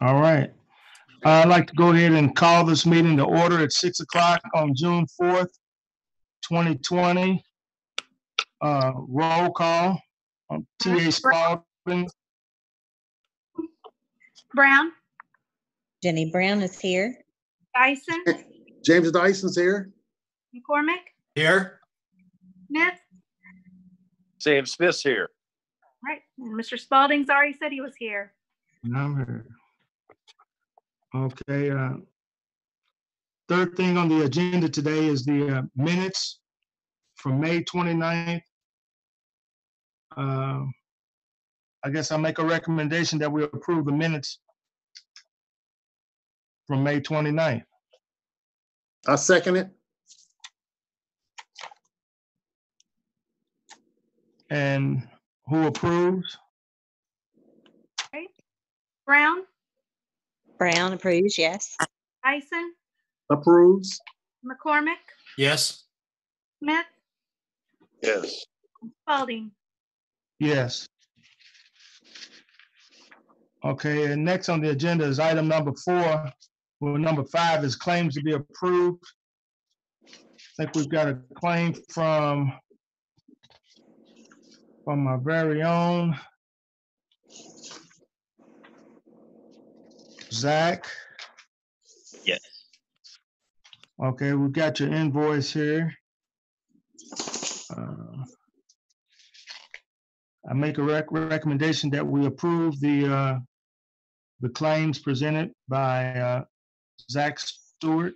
All right. I'd like to go ahead and call this meeting to order at 6 o'clock on June 4th, 2020. Roll call. T.A. Spalding. Brown. Jenny Brown is here. Dyson. James Dyson's here. McCormick. Here. Smith. Sam Smith's here. All right. And Mr. Spalding's already said he was here. I'm here. Okay. Third thing on the agenda today is the minutes from May 29th. I guess I'll make a recommendation that we approve the minutes from May 29th. I second it. And who approves? Okay. Brown. Brown approves, yes. Dyson. Approves. McCormick. Yes. Smith. Yes. Spalding. Yes. Okay, and next on the agenda is item number 4. Well, number 5 is claims to be approved. I think we've got a claim from our very own Zach. Yes. Okay, we've got your invoice here. I make a recommendation that we approve the claims presented by Zach Stewart.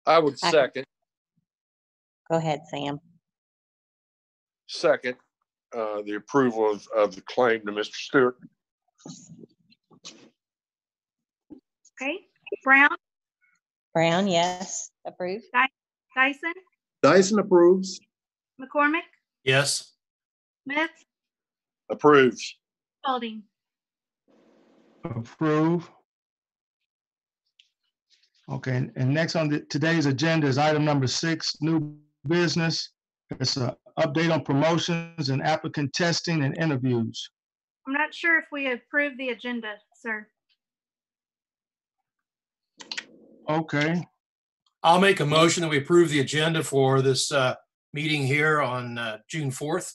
I would second. Go ahead, Sam. Second, the approval of the claim to Mr. Stewart. Okay. Brown. Brown, yes. Approved. Dyson. Dyson approves. McCormick. Yes. Smith. Approves. Spalding. Approve. Okay, and next on today's agenda is item number 6, new business. It's an update on promotions and applicant testing and interviews. I'm not sure if we approved the agenda, sir. Okay, I'll make a motion that we approve the agenda for this meeting here on June 4th.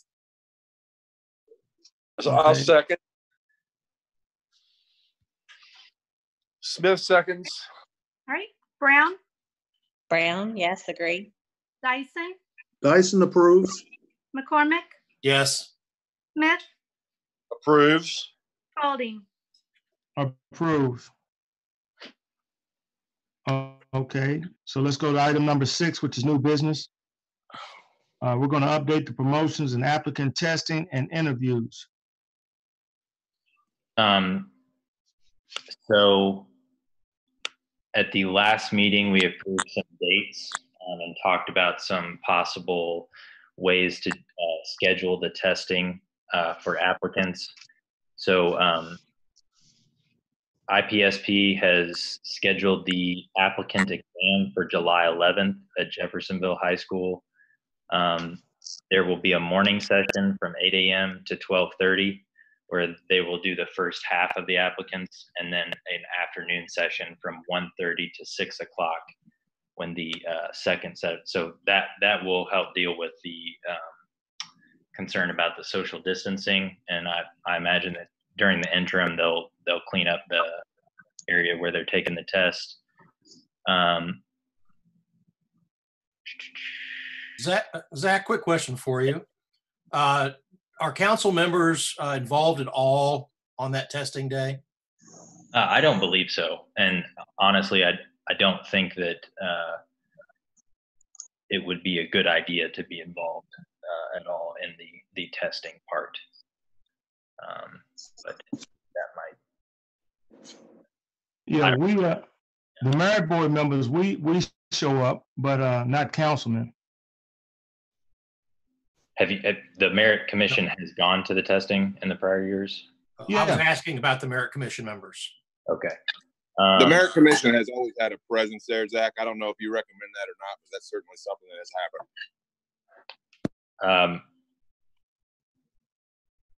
So Okay. I'll second. Smith seconds. All right. Brown. Brown, yes, agree. Dyson. Dyson approves. McCormick. Yes. Smith. Approves. Spalding. approve. Okay, so let's go to item number 6, which is new business. We're going to update the promotions and applicant testing and interviews. So at the last meeting, we approved some dates and talked about some possible ways to schedule the testing for applicants. So IPSP has scheduled the applicant exam for July 11th at Jeffersonville High School. There will be a morning session from 8 a.m. to 12:30 where they will do the first half of the applicants, and then an afternoon session from 1:30 to 6 o'clock when the second set. So that will help deal with the concern about the social distancing. And I imagine that during the interim, they'll clean up the area where they're taking the test. Zach, quick question for you. Are council members involved at all on that testing day? I don't believe so. And honestly, I don't think that it would be a good idea to be involved at all in the testing part. But that might. Yeah, we the merit board members, we show up, but not councilmen. Have the merit commission has gone to the testing in the prior years? Yeah. I was asking about the merit commission members. Okay. The merit commission has always had a presence there, Zach. I don't know if you recommend that or not, but that's certainly something that has happened.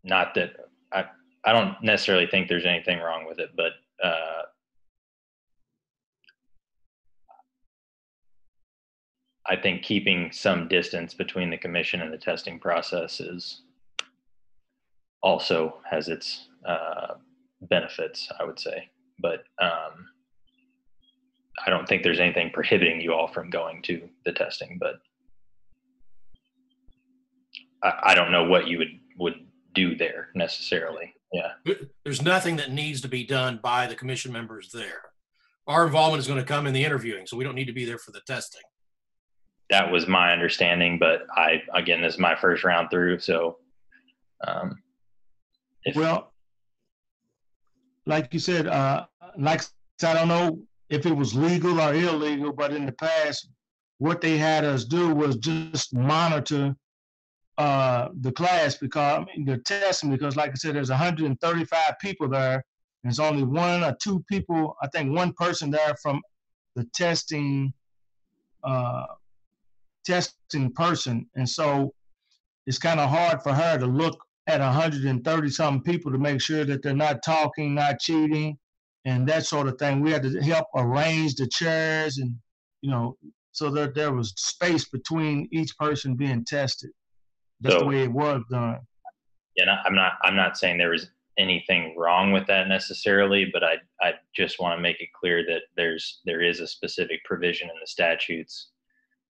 Not that I don't necessarily think there's anything wrong with it, but I think keeping some distance between the commission and the testing process is also has its benefits, I would say. But I don't think there's anything prohibiting you all from going to the testing, but I don't know what you would do there necessarily. Yeah. There's nothing that needs to be done by the commission members there. Our involvement is going to come in the interviewing, so we don't need to be there for the testing. That was my understanding, but again, this is my first round through. So, Well, like you said, I don't know if it was legal or illegal, but in the past, what they had us do was just monitor the class the testing, because like I said, there's 135 people there. And there's only one or two people, I think one person there from the testing person. And so it's kind of hard for her to look at 130 something people to make sure that they're not talking, not cheating, and that sort of thing. We had to help arrange the chairs and, so that there was space between each person being tested. That's the way it was done. Yeah, I'm not saying there was anything wrong with that necessarily, but I just want to make it clear that there is a specific provision in the statutes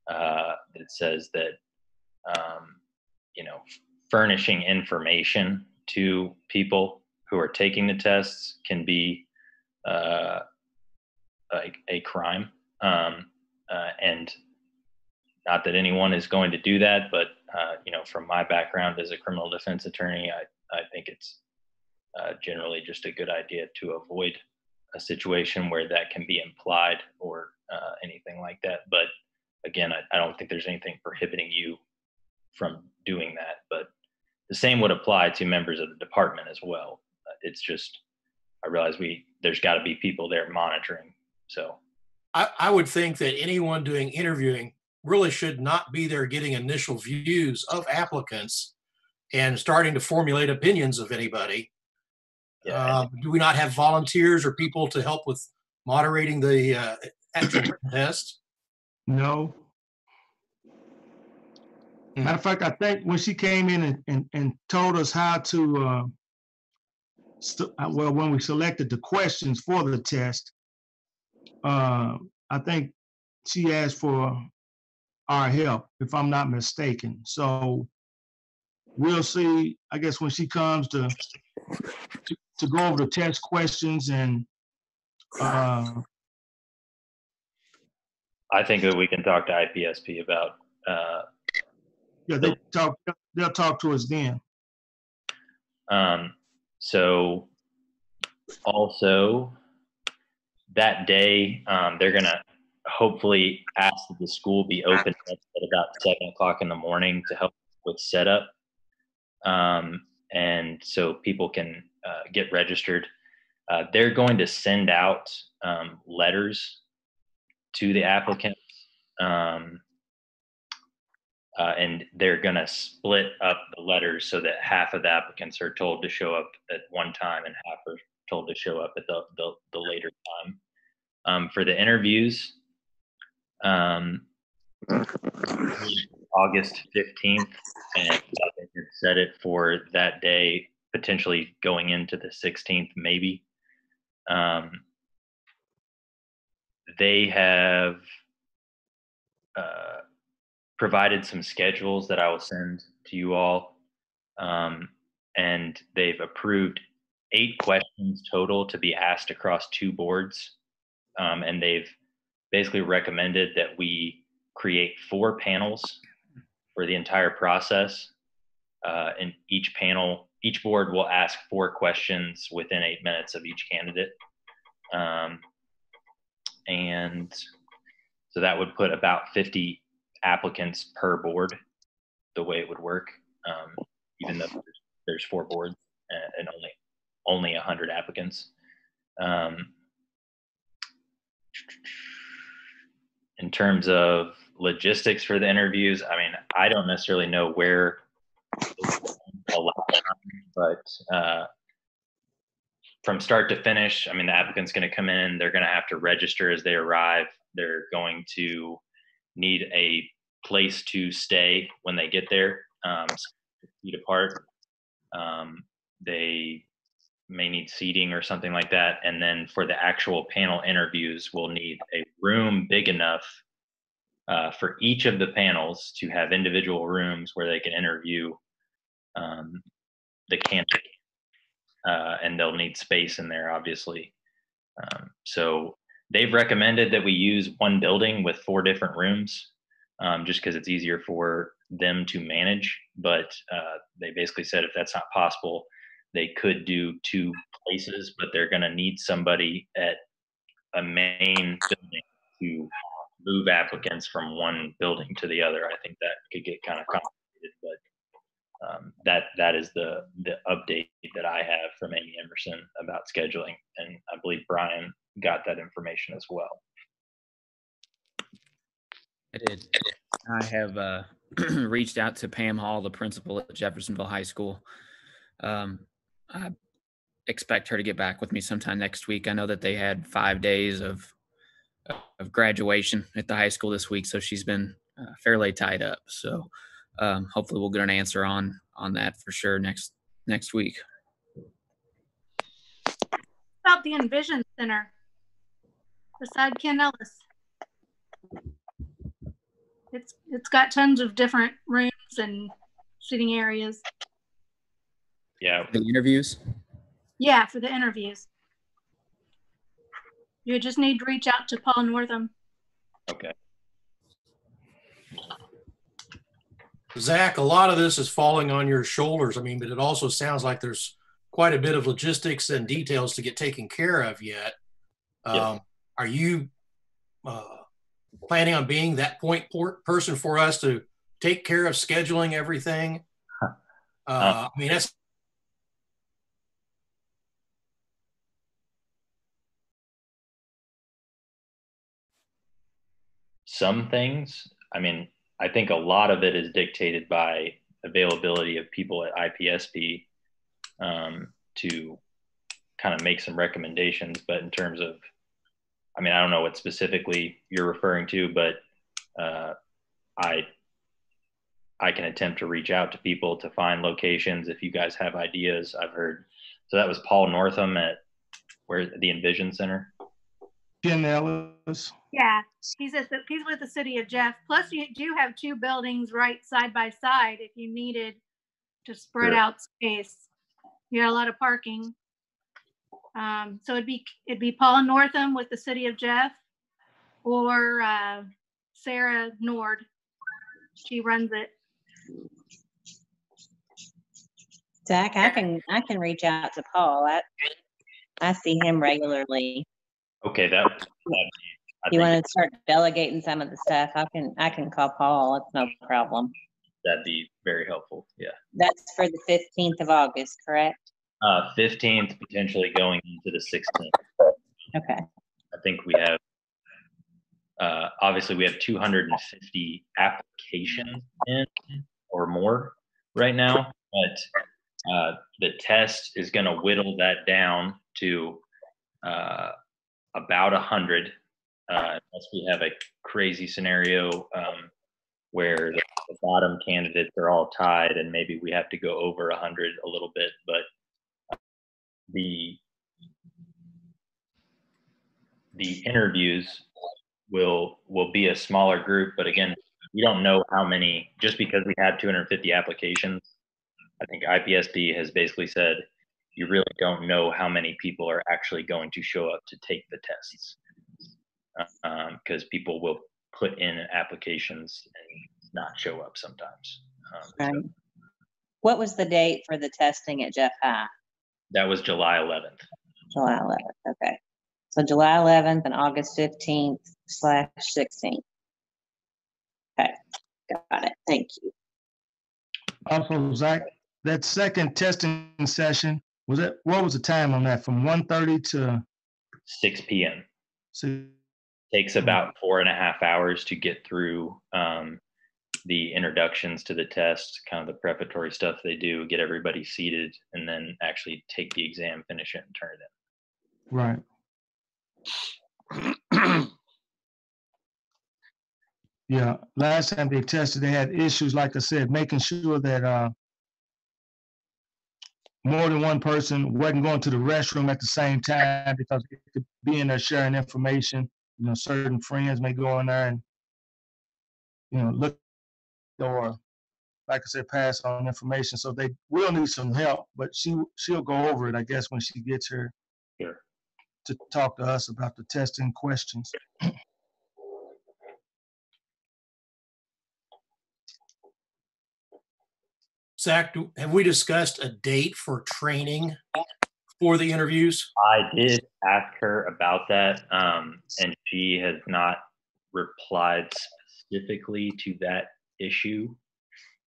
that says that furnishing information to people who are taking the tests can be a crime, and not that anyone is going to do that, but from my background as a criminal defense attorney, I think it's generally just a good idea to avoid a situation where that can be implied or anything like that. But again, I don't think there's anything prohibiting you from doing that. But the same would apply to members of the department as well. It's just, I realize there's got to be people there monitoring. So I would think that anyone doing interviewing really should not be there getting initial views of applicants and starting to formulate opinions of anybody. Yeah, do we not have volunteers or people to help with moderating the actual test? No. Matter of fact, I think when she came in and told us how to, when we selected the questions for the test, I think she asked for our help, if I'm not mistaken. So we'll see, I guess, when she comes to go over the test questions, and I think that we can talk to IPSP about they'll talk to us then. So also that day, they're gonna hopefully ask that the school be open at about 7 o'clock in the morning to help with setup. And so people can get registered. They're going to send out letters to the applicants, and they're going to split up the letters so that half of the applicants are told to show up at one time and half are told to show up at the later time. For the interviews, August 15th, and I think you set it for that day, potentially going into the 16th, maybe. They have provided some schedules that I will send to you all, and they've approved 8 questions total to be asked across 2 boards, and they've basically recommended that we create 4 panels for the entire process, and each board will ask 4 questions within 8 minutes of each candidate, and so that would put about 50 applicants per board, the way it would work, even though there's 4 boards and only 100 applicants. In terms of logistics for the interviews, I mean, I don't necessarily know where a lot of time, but from start to finish, I mean, the applicant's going to come in, they're going to have to register as they arrive. They're going to need a place to stay when they get there, 6 feet apart. They may need seating or something like that. And then for the actual panel interviews, we'll need a room big enough for each of the panels to have individual rooms where they can interview the candidate. And they'll need space in there, obviously. So they've recommended that we use one building with 4 different rooms, just because it's easier for them to manage. But they basically said if that's not possible, they could do 2 places, but they're going to need somebody at a main building to move applicants from one building to the other. I think that could get kind of complicated, but that is the update that I have from Amy Emerson about scheduling, and I believe Brian got that information as well. I did. I have reached out to Pam Hall, the principal at Jeffersonville High School. I expect her to get back with me sometime next week. I know that they had 5 days of graduation at the high school this week, so she's been fairly tied up. So hopefully we'll get an answer on that for sure next week. About the Envision Center beside Ken Ellis. It's got tons of different rooms and sitting areas. Yeah. The interviews? Yeah, for the interviews. You just need to reach out to Paul Northam. Okay. Zach, a lot of this is falling on your shoulders. I mean, but it also sounds like there's quite a bit of logistics and details to get taken care of yet. Yes. Are you planning on being that point person for us to take care of scheduling everything? I mean, that's some things. I mean, I think a lot of it is dictated by availability of people at IPSP to kind of make some recommendations. But in terms of, I mean, I don't know what specifically you're referring to, but I can attempt to reach out to people to find locations if you guys have ideas. I've heard. So that was Paul Northam at the Envision Center. Ken Ellis. Yeah, he's with the city of Jeff. Plus, you do have 2 buildings right side by side if you needed to spread Sure. out space. You got a lot of parking. So it'd be Paul Northam with the city of Jeff, or Sarah Nord. She runs it. Zach, I can reach out to Paul. I see him regularly. Okay, You want to start delegating some of the stuff? I can call Paul. It's no problem. that'd be very helpful. Yeah. That's for the 15th of August, correct? 15th, potentially going into the 16th. Okay. I think we have, obviously we have 250 applications in or more right now, but the test is going to whittle that down to about 100, unless we have a crazy scenario where the bottom candidates are all tied and maybe we have to go over 100 a little bit. But the interviews will be a smaller group, but again, we don't know how many, just because we have 250 applications. I think IPSP has basically said you really don't know how many people are actually going to show up to take the tests, because people will put in applications and not show up sometimes. Right. What was the date for the testing at Jeff High? That was July 11th. July 11th. Okay. So July 11th and August 15th/16th. Okay. Got it. Thank you. Also, Zach, that second testing session, what was the time on that? From 1:30 to 6 p.m. 6? Takes about 4.5 hours to get through the introductions to the test, kind of the preparatory stuff they do, get everybody seated, and then actually take the exam, finish it, and turn it in. Right. Yeah. Last time they tested, they had issues, like I said, making sure that more than one person wasn't going to the restroom at the same time, because it could be in there sharing information. You know, certain friends may go in there and, you know, look, or like I said, pass on information. So they will need some help, but she'll go over it, I guess, when she gets here. Sure. To talk to us about the testing questions. Zach, have we discussed a date for training for the interviews? I did ask her about that, and she has not replied specifically to that issue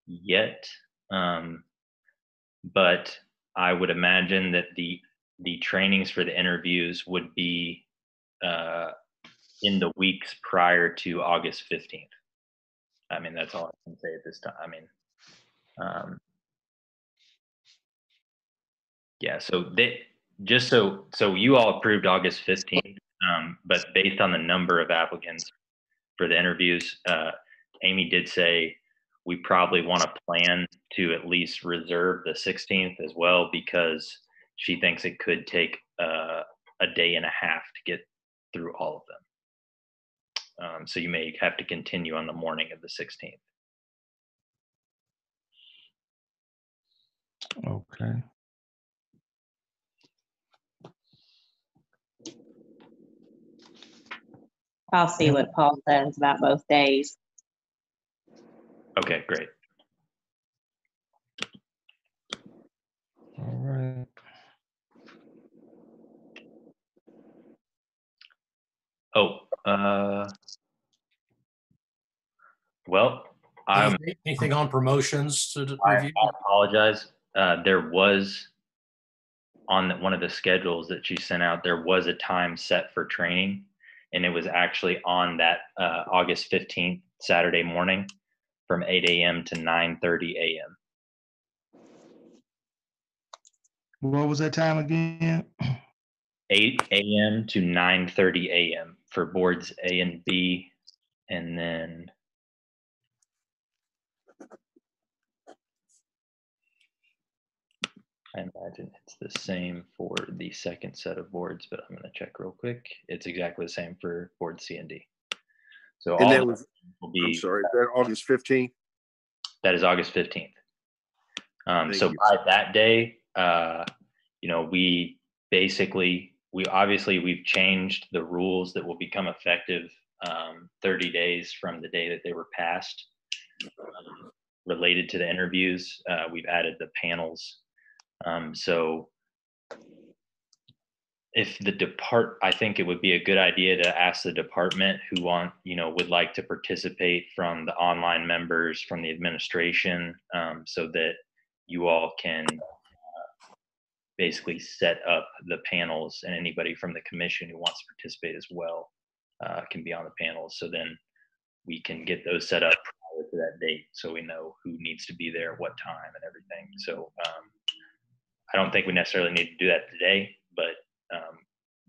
yet. But I would imagine that the trainings for the interviews would be in the weeks prior to August 15th. I mean, that's all I can say at this time. I mean, yeah, so they just so you all approved August 15th, but based on the number of applicants for the interviews, Amy did say we probably want to plan to at least reserve the 16th as well, because she thinks it could take a day and a half to get through all of them. So you may have to continue on the morning of the 16th. Okay. I'll see what Paul says about both days. Okay, great. All right. Oh, well, Anything on promotions to review? I apologize. There was on one of the schedules that she sent out, there was a time set for training, and it was actually on that August 15th, Saturday morning, from 8 a.m. to 9:30 a.m. What was that time again? 8 a.m. to 9:30 a.m. for boards A and B, and then I imagine it's the same for the second set of boards, but I'm going to check real quick. It's exactly the same for board C and D. So And all that of was, them will be, I'm sorry, that August 15th? that is August 15th. So you. by that day, you know, we basically, we've changed the rules that will become effective 30 days from the day that they were passed. Related to the interviews, we've added the panels. So if I think it would be a good idea to ask the department who would like to participate, from the online members, from the administration, so that you all can basically set up the panels, and anybody from the commission who wants to participate as well can be on the panels. So then we can get those set up prior to that date, so we know who needs to be there, what time, and everything. So I don't think we necessarily need to do that today, but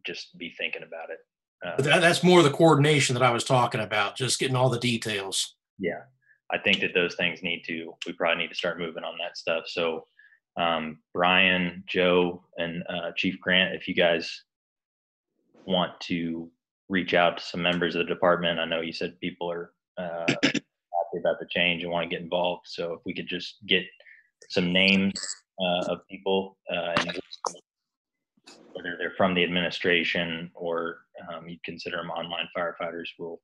just be thinking about it. That's more the coordination that I was talking about, just getting all the details. Yeah, I think that those things we probably need to start moving on that stuff. So Brian, Joe, and Chief Grant, if you guys want to reach out to some members of the department, I know you said people are happy about the change and want to get involved. So if we could just get some names of people, and whether they're from the administration or you'd consider them online firefighters, we'll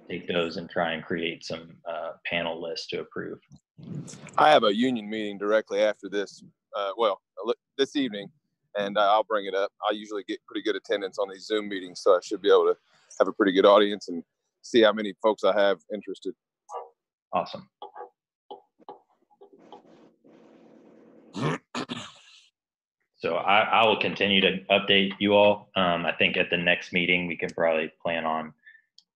take those and try and create some panel lists to approve. I have a union meeting directly after this, this evening, and I'll bring it up. I usually get pretty good attendance on these Zoom meetings, so I should be able to have a pretty good audience and see how many folks I have interested. Awesome. So I will continue to update you all. I think at the next meeting, we can probably plan on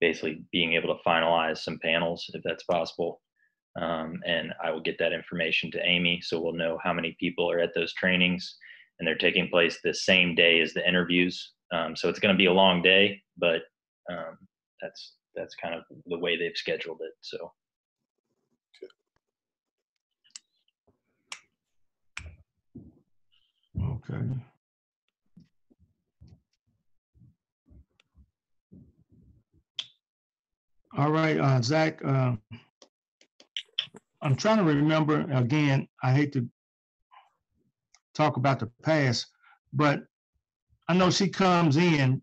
basically being able to finalize some panels if that's possible. And I will get that information to Amy, so we'll know how many people are at those trainings, and they're taking place the same day as the interviews. So it's going to be a long day, but that's kind of the way they've scheduled it. So. Okay. All right, Zach, I'm trying to remember, again, I hate to talk about the past, but I know she comes in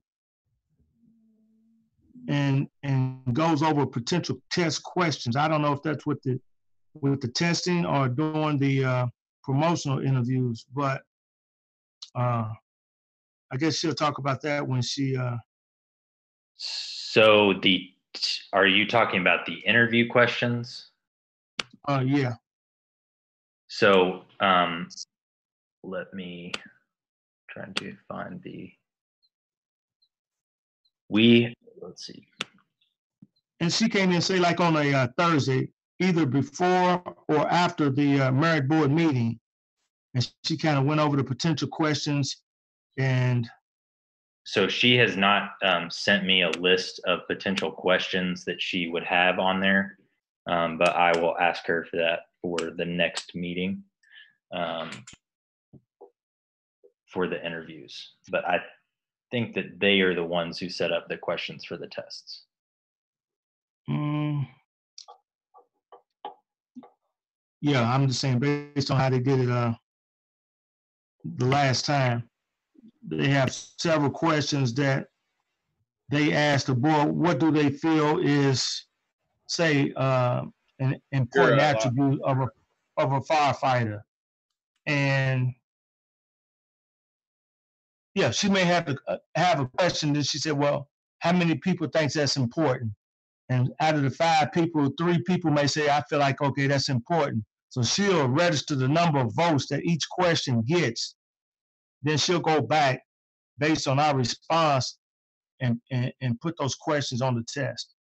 and goes over potential test questions. I don't know if that's with the testing or during the promotional interviews, but I guess she'll talk about that when she. So are you talking about the interview questions? Yeah. So let me try to find let's see. And she came in, say, like on a Thursday, either before or after the merit board meeting, and she kind of went over the potential questions. And so she has not sent me a list of potential questions that she would have on there, but I will ask her for that for the next meeting for the interviews. But I think that they are the ones who set up the questions for the tests. Yeah, I'm just saying, based on how they did it the last time, they have several questions that they asked the board. What do they feel is, say, an important attribute of a firefighter? And yeah, she may have a question that she said, well, how many people thinks that's important? And out of the 5 people, 3 people may say, I feel like, okay, that's important. So she'll register the number of votes that each question gets. Then she'll go back based on our response and put those questions on the test.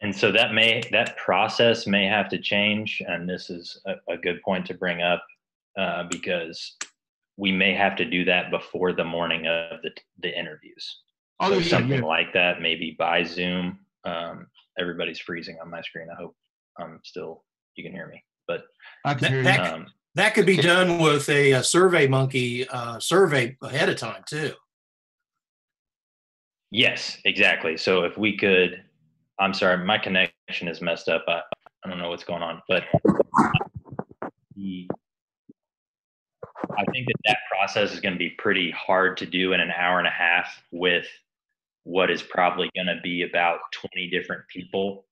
And so that process may have to change. And this is a good point to bring up because we may have to do that before the morning of the interviews. So something like that, maybe by Zoom. Everybody's freezing on my screen. I hope you can hear me. But I can hear you. That could be done with a Survey Monkey survey ahead of time too. Yes, exactly. So if we could, I'm sorry, my connection is messed up. I don't know what's going on, but I think that process is going to be pretty hard to do in an hour and a half with what is probably going to be about 20 different people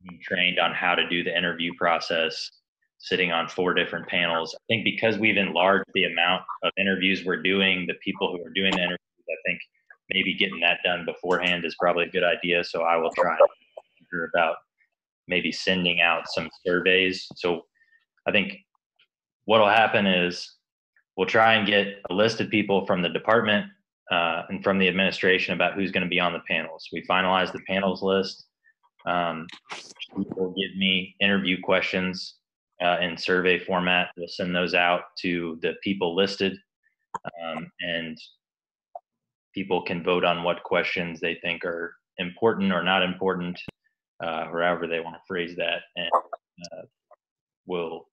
being trained on how to do the interview process, sitting on 4 different panels. I think because we've enlarged the amount of interviews we're doing, the people who are doing the interviews, I think maybe getting that done beforehand is probably a good idea. So I will try and figure about maybe sending out some surveys. So I think what will happen is we'll try and get a list of people from the department and from the administration about who's going to be on the panels. We finalize the panels list. People give me interview questions in survey format. We'll send those out to the people listed, and people can vote on what questions they think are important or not important, or however they want to phrase that. And we'll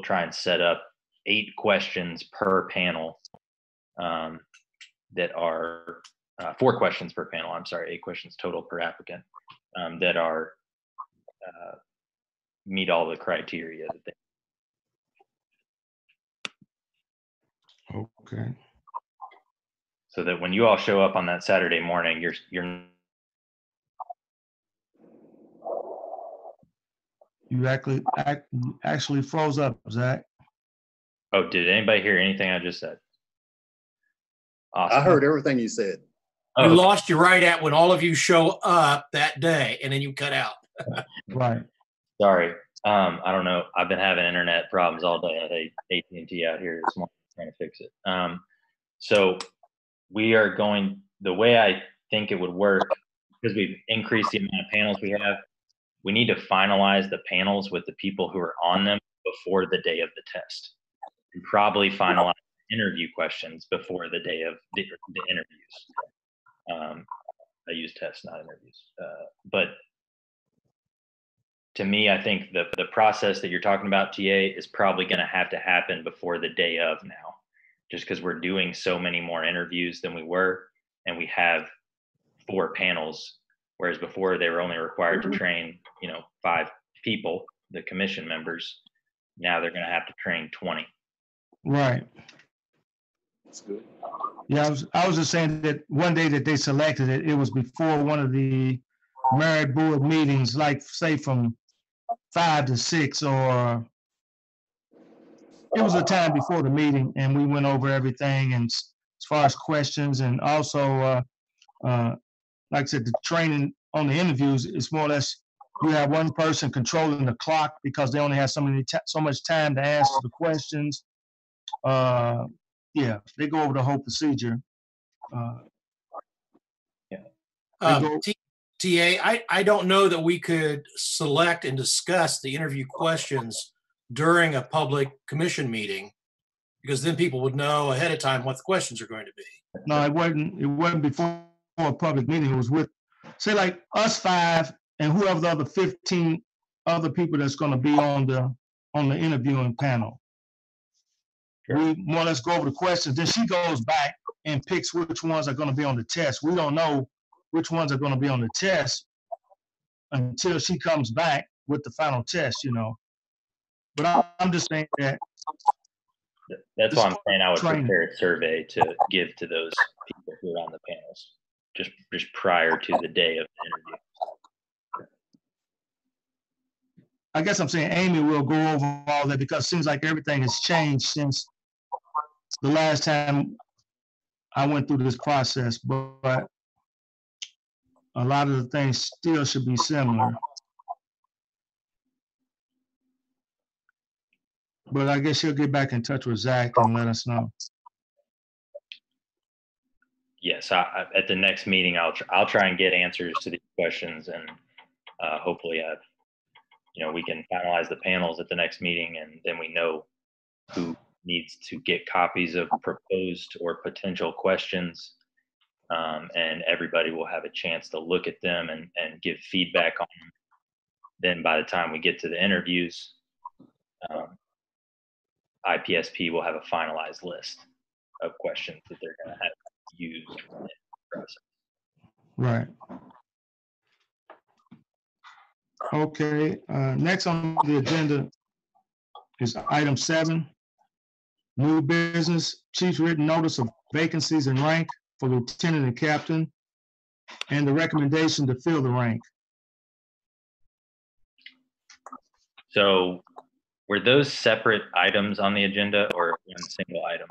try and set up 8 questions per panel that are 4 questions per panel. I'm sorry, 8 questions total per applicant that are meet all the criteria that they. Okay. So that when you all show up on that Saturday morning, you're You actually froze up, Zach. Oh, did anybody hear anything I just said? Awesome. I heard everything you said. We lost you right at when all of you show up that day, and then you cut out. Right. Sorry. I don't know. I've been having internet problems all day at AT&T out here this morning trying to fix it. So we are going, the way I think it would work because we've increased the amount of panels we have, we need to finalize the panels with the people who are on them before the day of the test, and probably finalize interview questions before the day of the interviews. I use tests, not interviews. But to me, I think the process that you're talking about, TA, is probably going to have to happen before the day of now, just because we're doing so many more interviews than we were, and we have 4 panels, whereas before they were only required to train, 5 people, the commission members. Now they're going to have to train 20. Right. That's good. Yeah, I was just saying that one day that they selected it, it was before one of the merit board meetings, like say from 5 to 6, or it was a time before the meeting, and we went over everything, and as far as questions, and also, like I said, the training on the interviews is more or less you have one person controlling the clock because they only have so much time to answer the questions. Yeah, they go over the whole procedure. TA, I don't know that we could select and discuss the interview questions during a public commission meeting, because then people would know ahead of time what the questions are going to be. No, it wasn't before a public meeting. It was with, say, like us 5 and whoever the other 15 other people that's going to be on the interviewing panel. Sure. We more or less go over the questions. Then she goes back and picks which ones are going to be on the test. We don't know which ones are going to be on the test until she comes back with the final test, But I'm just saying that. That's why I'm saying I would prepare a survey to give to those people who are on the panels, just prior to the day of the interview. I guess I'm saying Amy will go over all that, because it seems like everything has changed since the last time I went through this process, but a lot of the things still should be similar. But I guess she'll get back in touch with Zach and let us know. Yes, at the next meeting, I'll try and get answers to these questions, and hopefully, we can finalize the panels at the next meeting, and then we know who needs to get copies of proposed or potential questions, and everybody will have a chance to look at them and give feedback on them. Then by the time we get to the interviews, IPSP will have a finalized list of questions that they're going to have used in the process. Right. Okay. Next on the agenda is item 7, new business, chief's written notice of vacancies in rank for lieutenant and captain, and the recommendation to fill the rank. So were those separate items on the agenda or one single item?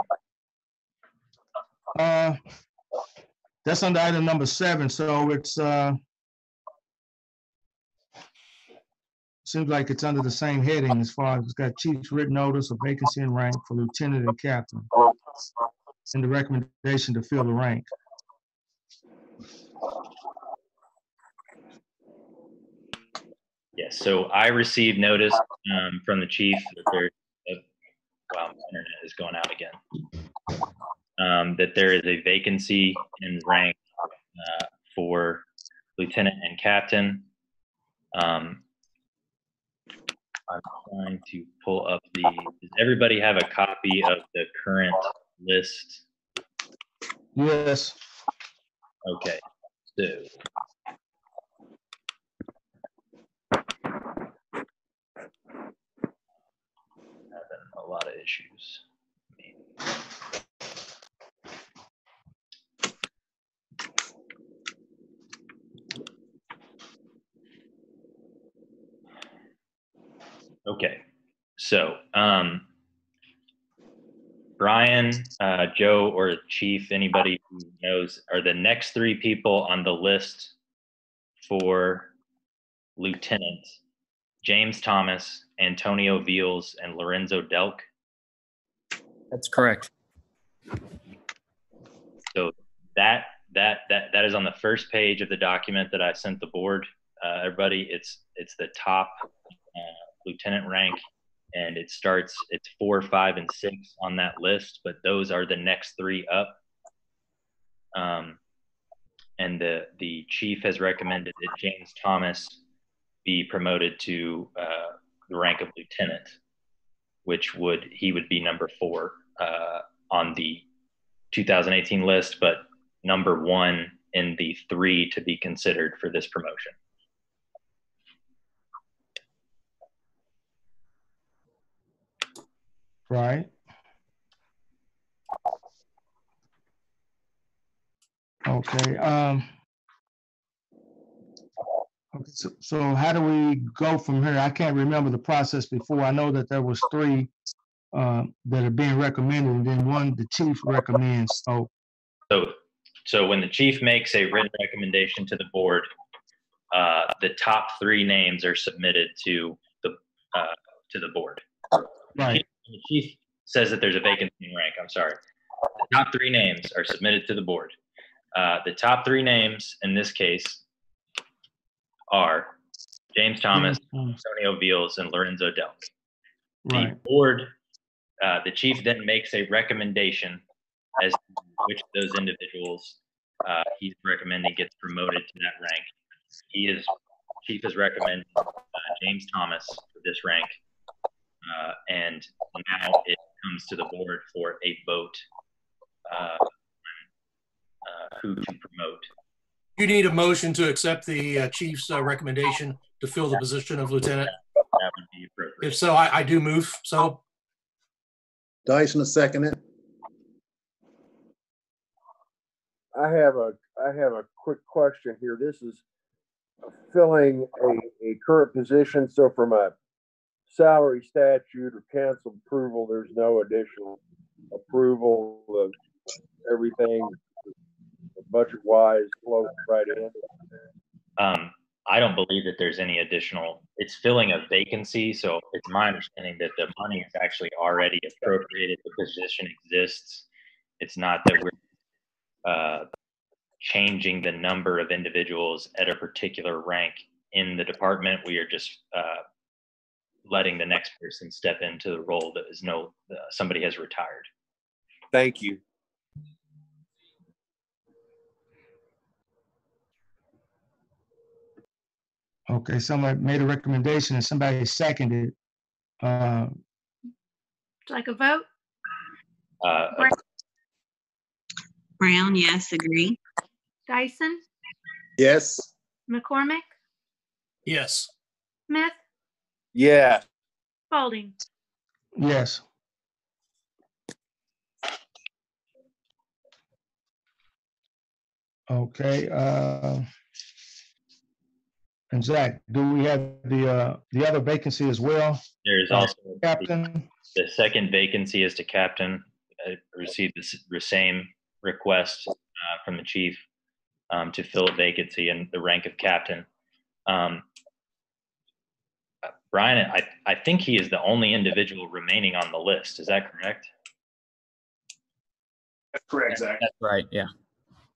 That's under item number 7. So it's seems like it's under the same heading as far as it's got chief's written notice of vacancy in rank for lieutenant and captain, and the recommendation to fill the rank. Yes, so I received notice from the chief that wow, my internet is going out again. That there is a vacancy in rank for lieutenant and captain. I'm trying to pull up does everybody have a copy of the current list? Yes. Okay, so. Having a lot of issues. Okay, so Brian, Joe, or Chief, anybody who knows, are the next 3 people on the list for lieutenant: James Thomas, Antonio Veals, and Lorenzo Delk? That's correct. So that That is on the first page of the document that I sent the board. Everybody, it's the top lieutenant rank, and it's 4, 5, and 6 on that list, but those are the next 3 up. And the chief has recommended that James Thomas be promoted to the rank of lieutenant, which he would be number 4 on the 2018 list, but number 1 in the 3 to be considered for this promotion. Right. Okay. Okay. So how do we go from here? I can't remember the process before. I know that there was 3 that are being recommended, and then 1 the chief recommends. So when the chief makes a written recommendation to the board, the top 3 names are submitted to the board. Right. The chief says that there's a vacancy in rank. I'm sorry. The top 3 names are submitted to the board. The top 3 names in this case are James Thomas, Antonio Beals, and Lorenzo Delk. Right. The board, the chief then makes a recommendation as to which of those individuals he's recommending gets promoted to that rank. Chief is recommending James Thomas for this rank, and now it comes to the board for a vote on who to promote. You need a motion to accept the chief's recommendation to fill the position of lieutenant. That would be appropriate. If so, I do move. So Dyson, a second it. I have a quick question here. This is filling a current position. So from a salary statute or council approval, there's no additional approval of everything budget wise flows right in. I don't believe that there's any additional. It's filling a vacancy, so it's my understanding that the money is actually already appropriated. The position exists. It's not that we're changing the number of individuals at a particular rank in the department. We are just letting the next person step into the role that is somebody has retired. Thank you. Okay, somebody made a recommendation and somebody seconded. Like a vote? Brown, yes, agree. Dyson? Yes. McCormick? yes. Smith? Yeah. Spalding? Yes. Okay. And Zach, do we have the other vacancy as well? There is also Captain. the second vacancy is to captain. I received the same request from the chief to fill a vacancy in the rank of captain. Brian, I think he is the only individual remaining on the list. Is that correct? That's correct, Zach. That's right. Yeah.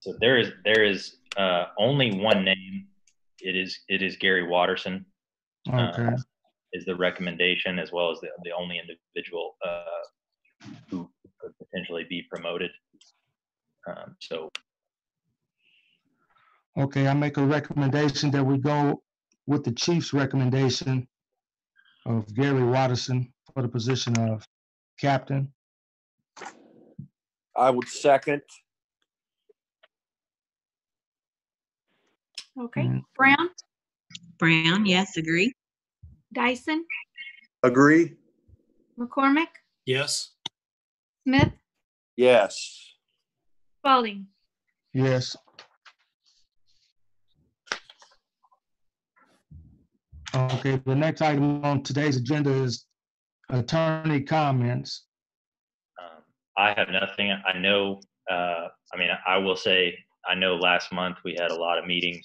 So there is only one name. It is Gary Watterson. Okay. Is the recommendation, as well as the only individual who could potentially be promoted. Okay, I make a recommendation that we go with the chief's recommendation of Gary Watterson for the position of captain. I would second. Okay. Brown? Brown, yes, agree. Dyson? Agree. McCormick? Yes. Smith? Yes. Spalding? Yes. Okay, the next item on today's agenda is attorney comments. I have nothing. I know, I will say, I know last month we had a lot of meetings.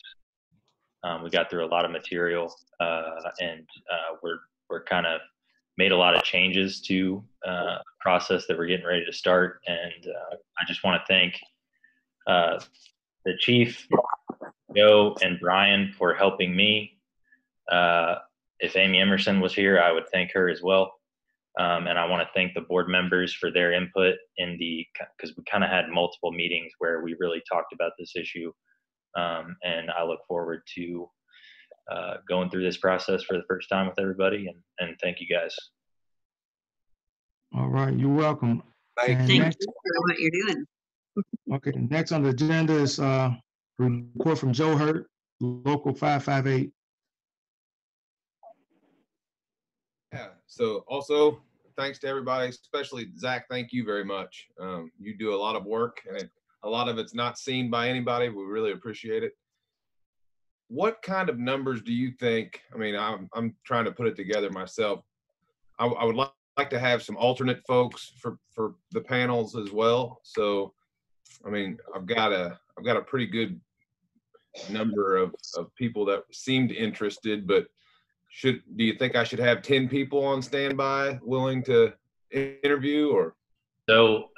We got through a lot of material, and we're kind of made a lot of changes to the process that we're getting ready to start. And I just want to thank the chief, Joe, and Brian for helping me. If Amy Emerson was here, I would thank her as well. And I want to thank the board members for their input because we kind of had multiple meetings where we really talked about this issue. And I look forward to going through this process for the first time with everybody. And thank you guys. All right, you're welcome. Thank And Thank next, you for what you're doing. okay, next on the agenda is report from Joe Hurt, Local 558. Yeah. So also, thanks to everybody, especially Zach. Thank you very much. You do a lot of work, and a lot of it's not seen by anybody. We really appreciate it. What kind of numbers do you think? I mean, I'm trying to put it together myself. I would like to have some alternate folks for the panels as well. So, I mean, I've got a pretty good number of people that seemed interested, but do you think I should have 10 people on standby willing to interview, or? So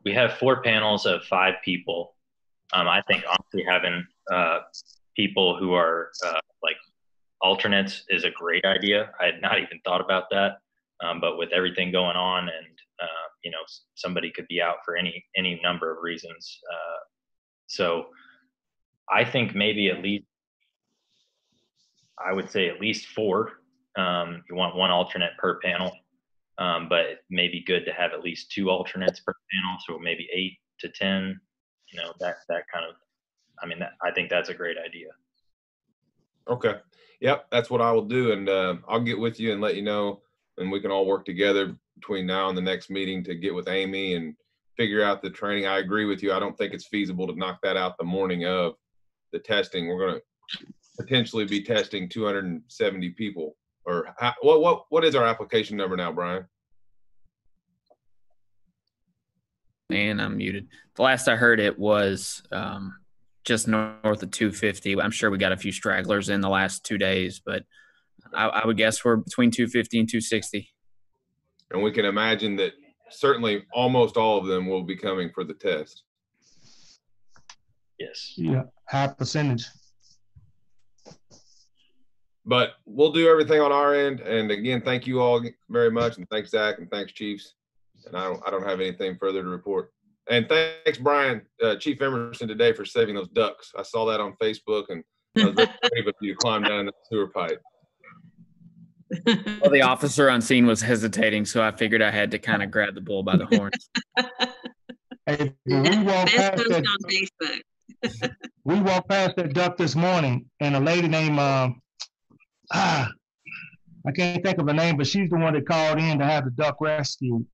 we have 4 panels of 5 people. I think honestly having people who are like alternates is a great idea. I had not even thought about that, but with everything going on, and you know, somebody could be out for any number of reasons. So I think maybe I would say at least 4. You want 1 alternate per panel, but it may be good to have at least 2 alternates per panel. So maybe 8 to 10, you know, that kind of, I mean, I think that's a great idea. Okay. Yep. That's what I will do. And I'll get with you and let you know, and we can all work together between now and the next meeting to get with Amy and figure out the training. I agree with you. I don't think it's feasible to knock that out the morning of the testing. We're going to potentially be testing 270 people. Or what is our application number now, Brian? And I'm muted. The last I heard, it was just north of 250. I'm sure we got a few stragglers in the last 2 days, but I would guess we're between 250 and 260. And we can imagine that certainly almost all of them will be coming for the test. Yes. Yeah, high percentage. But we'll do everything on our end. And again, thank you all very much. And thanks, Zach, and thanks, Chiefs. And I don't have anything further to report. And thanks, Brian, Chief Emerson, today for saving those ducks. I saw that on Facebook, and I was very brave of you to climb down the sewer pipe. Well, the officer on scene was hesitating, so I figured I had to kind of grab the bull by the horns. Hey, we walked Best past post that. on Facebook. We walked past that duck this morning, and a lady named I can't think of her name, but she's the one that called in to have the duck rescued.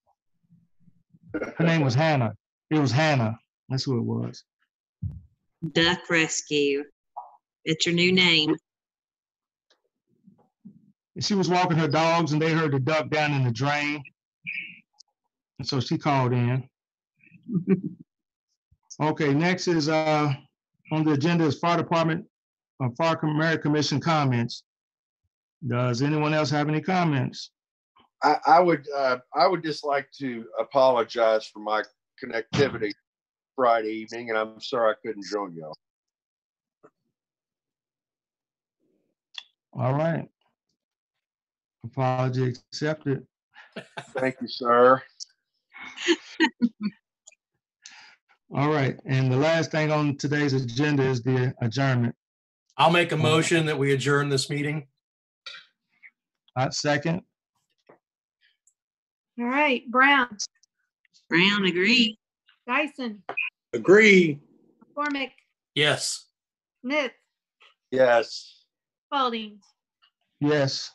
Her name was Hannah. It was Hannah. That's who it was. Duck Rescue. It's your new name. She was walking her dogs, and they heard the duck down in the drain, and so she called in. Okay, next is on the agenda is Fire Department, Fire Merit Commission comments. Does anyone else have any comments? I would just like to apologize for my connectivity Friday evening, and I'm sorry I couldn't join y'all. All right. Apology accepted. Thank you, sir. All right, and the last thing on today's agenda is the adjournment. I'll make a motion that we adjourn this meeting. Second. All right, Brown, Brown, agree. Dyson, Agree. McCormick, Yes. Smith, Yes. Spalding. Yes.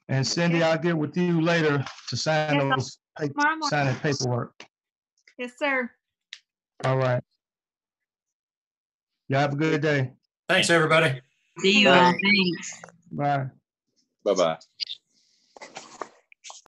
And Cindy, I'll get with you later to sign Yes, those tomorrow morning. sign that paperwork. Yes, sir. All right. You have a good day. Thanks, everybody. See you all. Thanks. Bye. Bye-bye.